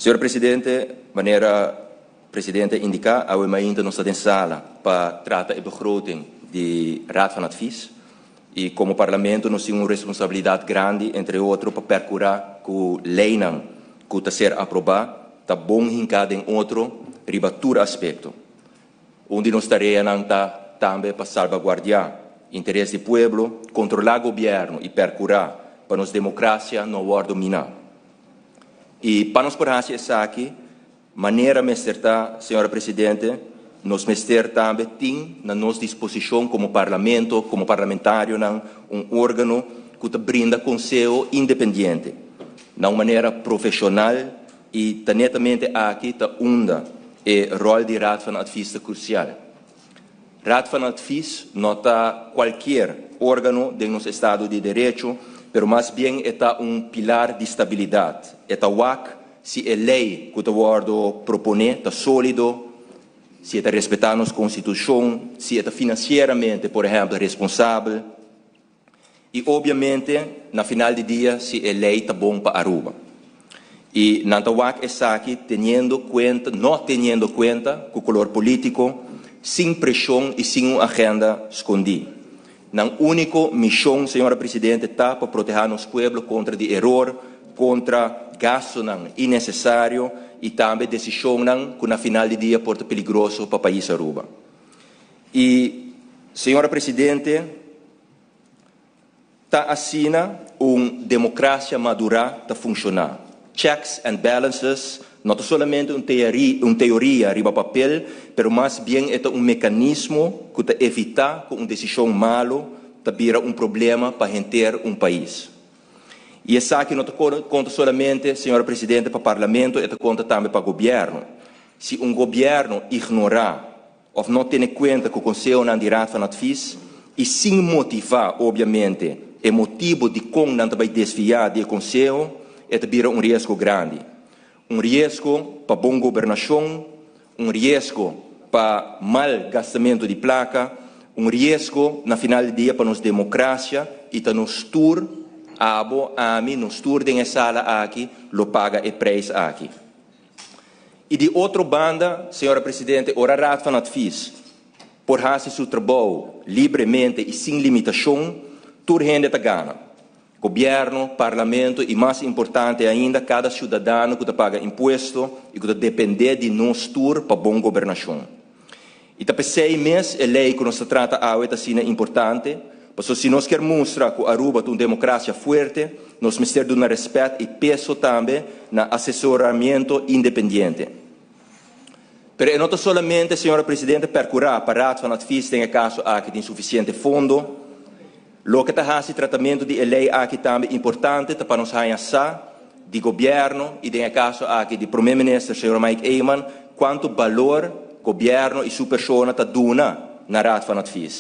Senhor Presidente, maneira Presidente indicar, a ainda não está em sala para tratar a begroting de Raad van Advies. E como Parlamento, nós temos uma responsabilidade grande, entre outros, para procurar que o lei que está ser aprovado está bom em cada outro, ribatura aspecto. Onde nós estaremos também para salvaguardar o interesse do povo, controlar o governo e procurar para a democracia não ser dominada. E para nós por isso aqui, maneira mesterta, senhora Presidente, nós mester também tem na nossa disposição como Parlamento, como parlamentário, um órgão que te brinda conselho independente, de uma maneira profissional e netamente aqui está onda o rol de Raad van Advies crucial. Raad van Advies não está qualquer órgão de nosso Estado de Direito, mas mais bem é pilar de estabilidade. É se a lei que o governo propõe está sólido, se está respeitando a nossa Constituição, se está financeiramente, por exemplo, responsável. E, obviamente, no final do dia, se a lei está bom para Aruba. E Nantawak é aqui não tendo conta com o color político, sem pressão e sem uma agenda escondida. A única missão, senhora Presidente, está para proteger nosso povo contra o erro, contra gasto innecessário e também decisão que na final do dia pode ser perigoso para o país Aruba. E, senhora Presidente, está assim uma democracia madura está funcionar. Checks and balances, não somente uma teoria riba papel, mas mais bem é mecanismo que evita que uma decisão malo vira problema para manter país. E essa aqui não conta somente, senhora Presidente, para o Parlamento, conta também para o governo. Se governo ignorar ou não ter em conta que o Conselho de Raad van Advies e sem motivar, obviamente, o motivo de como não vai desviar do Conselho, vira risco grande. Risco para boa governação, risco para mal gastamento de placa, risco, na final do dia, para nossa democracia e para nos tour, nos tour de sala aqui, lo paga o preço aqui. E de outra banda, senhora Presidente, o Raad van Advies, por fazer seu trabalho livremente e sem limitação, tudo rende a gana. Governo, Parlamento e, mais importante ainda, cada cidadão que paga imposto e que depende de nós para boa governação. E para 6 meses, a lei que nós trata é importante, porque se nós queremos mostrar que Aruba é uma democracia forte, nós precisamos dar respeito e peso também no assessoramento independente. Mas não somente, senhora Presidente, procurar para Raad van Advies tem caso aqui de insuficiente fundo. Lo que está esse tratamento de lei aqui também importante para nós reconhecer de governo e tem caso aqui de primeiro-ministro, senhor Mike Eyman, quanto valor governo e sua pessoa está dando na Raad van Advies.